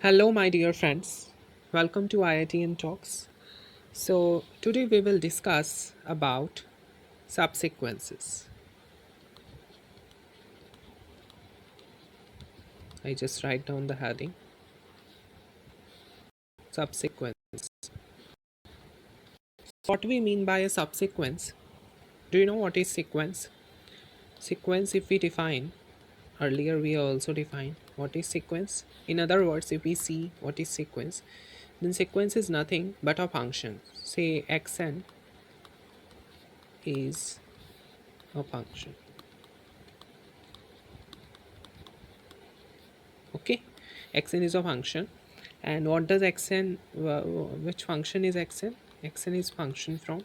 Hello, my dear friends. Welcome to IIT and Talks. So, today we will discuss about subsequences. I just write down the heading subsequence. What we mean by a subsequence? Do you know what is sequence? Sequence, if we define earlier, we also defined what is sequence. In other words, if we see what is sequence, then sequence is nothing but a function. Say xn is a function. Okay, xn is a function, and what does xn which function is xn? Xn is function from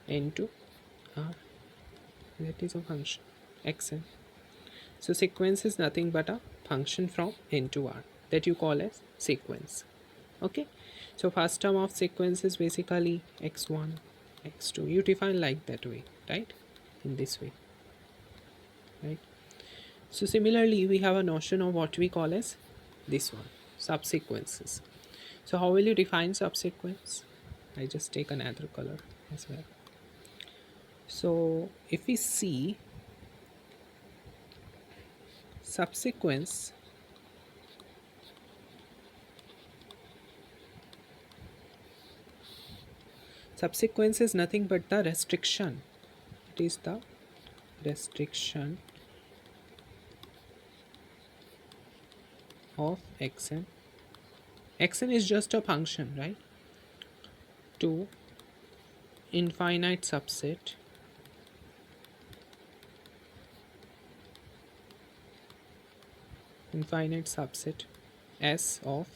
n to r. That is a function xn. So sequence is nothing but a function from n to r that you call as sequence. Okay, so first term of sequence is basically x1 x2. You define like that way, right? In this way, right? So similarly, we have a notion of what we call as this one, subsequences. So how will you define subsequence? I just take another color as well. So if we see subsequence, subsequence is nothing but the restriction. It is the restriction of xn. Xn is just a function, right? To infinite subset S of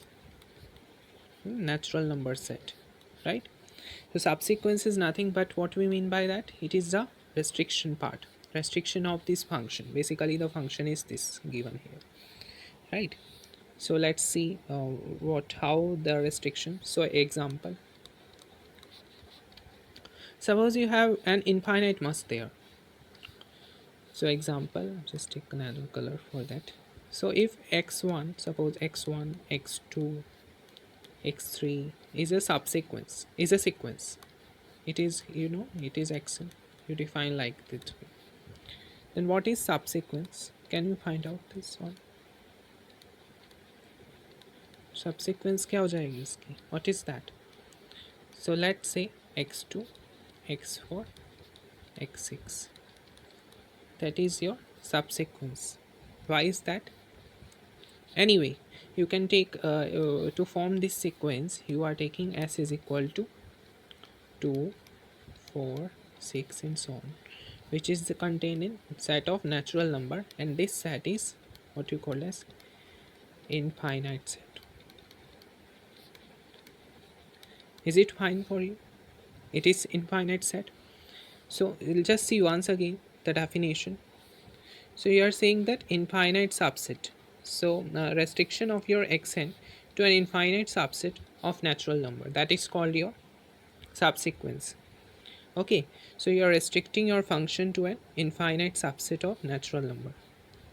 natural number set, right? So subsequence is nothing but what we mean by that. It is the restriction part, restriction of this function. Basically the function is this given here, right? So let's see how the restriction. So example, suppose you have an infinite mass there. So example, just take another color for that. So if x1, suppose x1 x2 x3 is a subsequence, is a sequence, it is, it is xn, you define like this way. Then what is subsequence? Can you find out this one? Subsequence क्या हो जाएगी इसकी? What is that? So let's say x2 x4 x6, that is your subsequence. Why is that? Anyway, you can take to form this sequence, you are taking s is equal to 2 4 6 and so on, which is the contained in set of natural number, and this set is what you call as infinite set. Is it fine for you? It is infinite set. So we'll just see once again the definition. So you are saying that infinite subset, so restriction of your xn to an infinite subset of natural number, that is called your subsequence. Okay, so you are restricting your function to an infinite subset of natural number.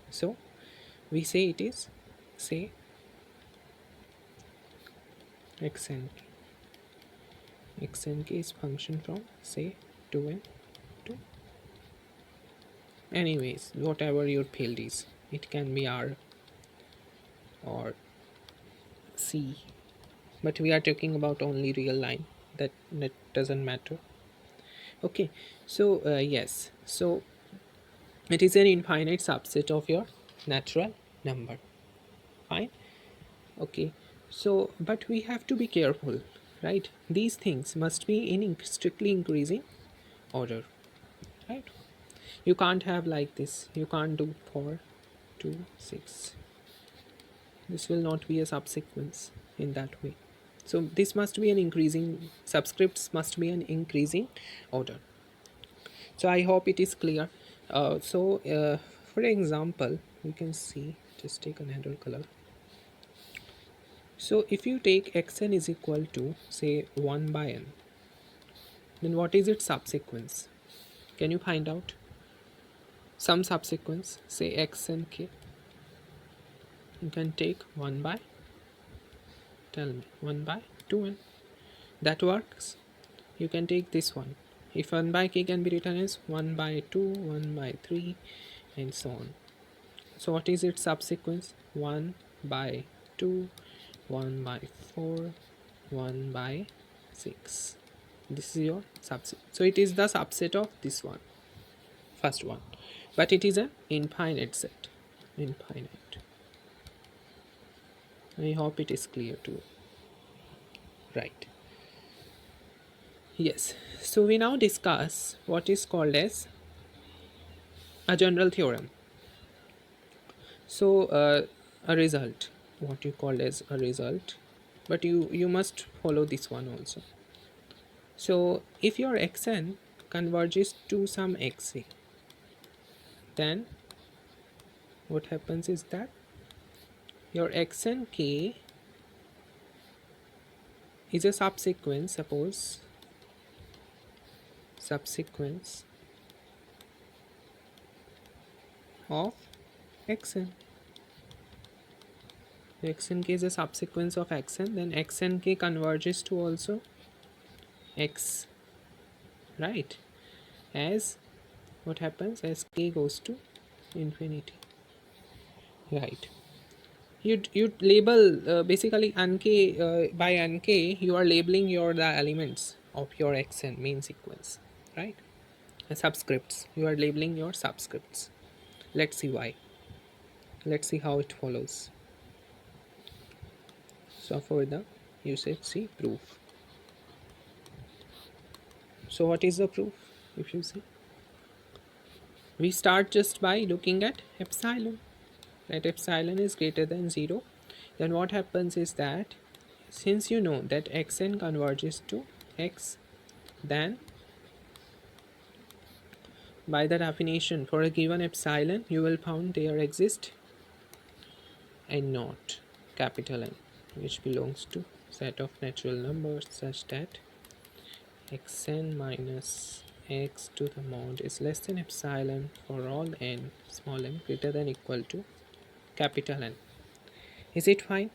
So we say it is, say, xnk. Xnk is function from say 2n to, anyways, whatever your field is. It can be r or c, but we are talking about only real line. That doesn't matter. Okay, so yes, so it is an infinite subset of your natural number. Fine. Okay, so but we have to be careful, right? These things must be in strictly increasing order, right? You can't have like this. You can't do 4 2 6. This will not be a subsequence in that way. So this must be an increasing, subscripts must be an increasing order. So I hope it is clear. For example, you can see, just take another color. So if you take xn is equal to say 1 by n, then what is its subsequence? Can you find out some subsequence? Say xn k, you can take 1 by Tell me. 1 by 2n. That works. You can take this one. If 1 by k can be written as 1 by 2, 1 by 3, and so on. So what is its subsequence? 1 by 2, 1 by 4, 1 by 6. This is your subset. So it is the subset of this one, first one. But it is an infinite set. Infinite. I hope it is clear to you. Right. Yes. So we now discuss what is called as a general theorem. So a result, what you call as a result, but you must follow this one also. So if your xn converges to some xa, then what happens is that your xn k is a subsequence, suppose subsequence of xn. Xn k is a subsequence of xn, then xn k converges to also x, right? As what happens as k goes to infinity, right? You label basically nk, by nk you are labeling the elements of your xn main sequence, right? Subscripts, you are labeling your subscripts. Let's see why. Let's see how it follows. So for the usage, see proof. So what is the proof? If you see, we start just by looking at epsilon. That epsilon is greater than 0, then what happens is that since you know that xn converges to x, then by the definition for a given epsilon you will found there exist a naught, capital N, which belongs to set of natural numbers such that xn minus x to the mod is less than epsilon for all n small n greater than equal to capital N. Is it fine?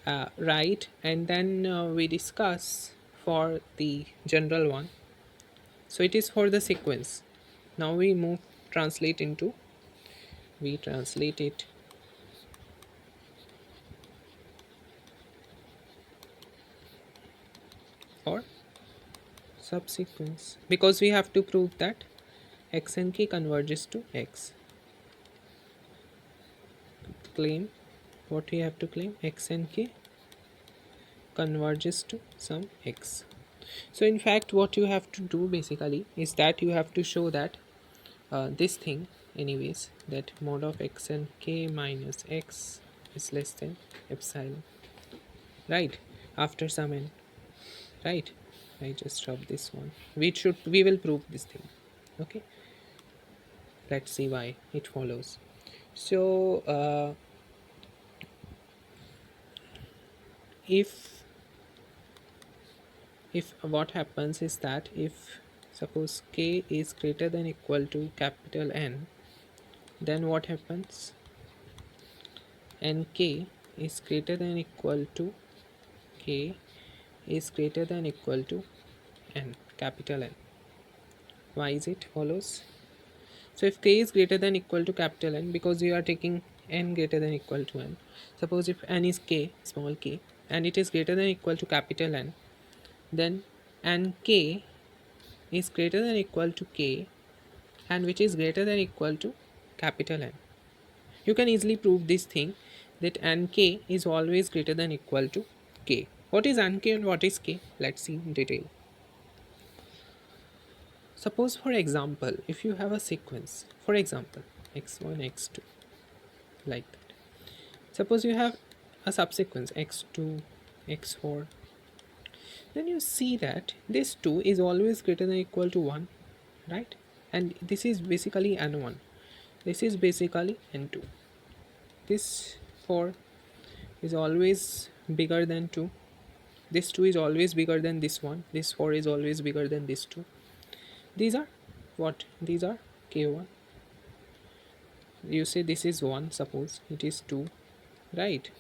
Right. And then we discuss for the general one. So it is for the sequence. Now we translate it for subsequence, because we have to prove that xn k converges to x. Claim what we have to claim, xn k converges to some x. So in fact what you have to do basically is that you have to show that this thing anyways, that mod of xn k minus x is less than epsilon, right, after some n, right? I just rub this one. We will prove this thing. Okay, let's see why it follows. So if what happens is that if suppose k is greater than equal to capital N, then what happens, nk is greater than equal to k is greater than equal to n, capital N. Why is it follows? So if k is greater than equal to capital N, because you are taking n greater than equal to n, suppose if n is k, small k, and it is greater than equal to capital N, then nk is greater than equal to k, and which is greater than equal to capital N. You can easily prove this thing, that nk is always greater than equal to k. What is nk and what is k? Let's see in detail. Suppose for example, if you have a sequence, for example x1 x2 like that, suppose you have a subsequence x2 x4, then you see that this 2 is always greater than equal to 1, right? And this is basically n1, this is basically n2, this 4 is always bigger than 2, this 2 is always bigger than this one, this 4 is always bigger than this 2. These are what? These are k1. You say this is 1, suppose it is 2, right?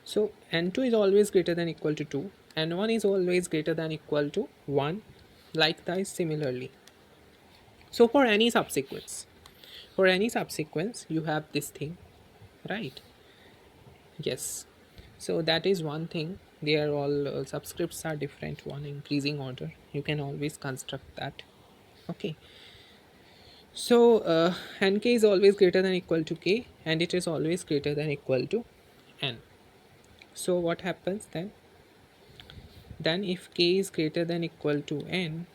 So n2 is always greater than equal to 2, n1 is always greater than equal to 1, likewise similarly. So for any subsequence you have this thing, right? Yes. So that is one thing. They are all subscripts are different, one increasing order. You can always construct that. Okay. So nk is always greater than equal to k, and it is always greater than equal to n. So what happens then? Then if k is greater than equal to n,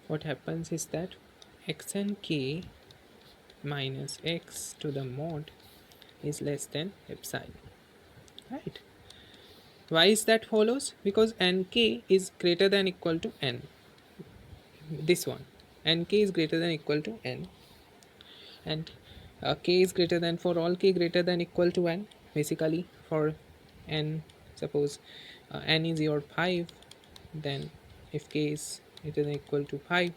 what happens is that x and k minus x to the mod is less than epsilon, right? Why is that follows? Because nk is greater than equal to n. This one, nk is greater than equal to n, and k is greater than, for all k greater than equal to n, basically for n, suppose n is your 5, then if k is greater than equal to 5,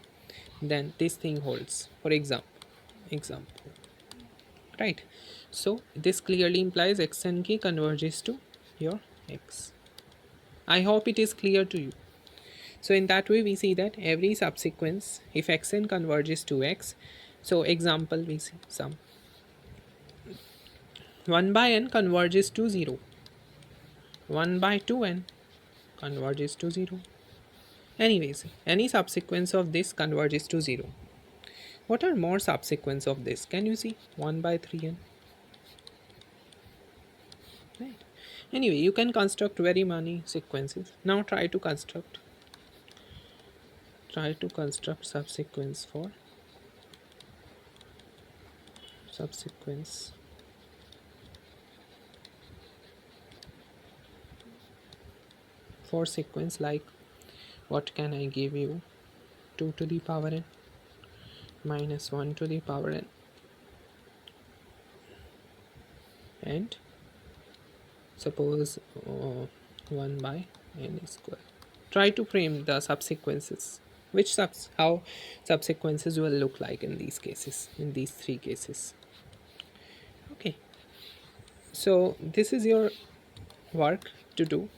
then this thing holds, for example, right? So this clearly implies x and k converges to your x. I hope it is clear to you. So in that way we see that every subsequence, if xn converges to x, so example we see some 1 by n converges to 0, 1 by 2n converges to 0. Anyways, any subsequence of this converges to 0. What are more subsequence of this? Can you see? 1 by 3n. Right. Anyway, you can construct very many sequences. Now try to construct subsequence subsequence for sequence like, what can I give you? 2 to the power n minus 1 to the power n and suppose 1 by n square. Try to frame the subsequences, how subsequences will look like in these cases, in these three cases. Okay, so this is your work to do.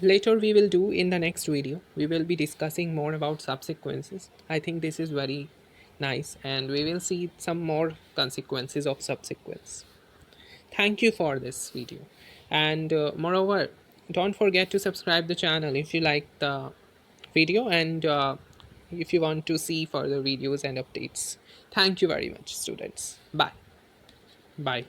Later we will do, in the next video we will be discussing more about subsequences. I think this is very nice, and we will see some more consequences of subsequence. Thank you for this video, and moreover, don't forget to subscribe the channel if you like the video, and if you want to see further videos and updates. Thank you very much, students. Bye.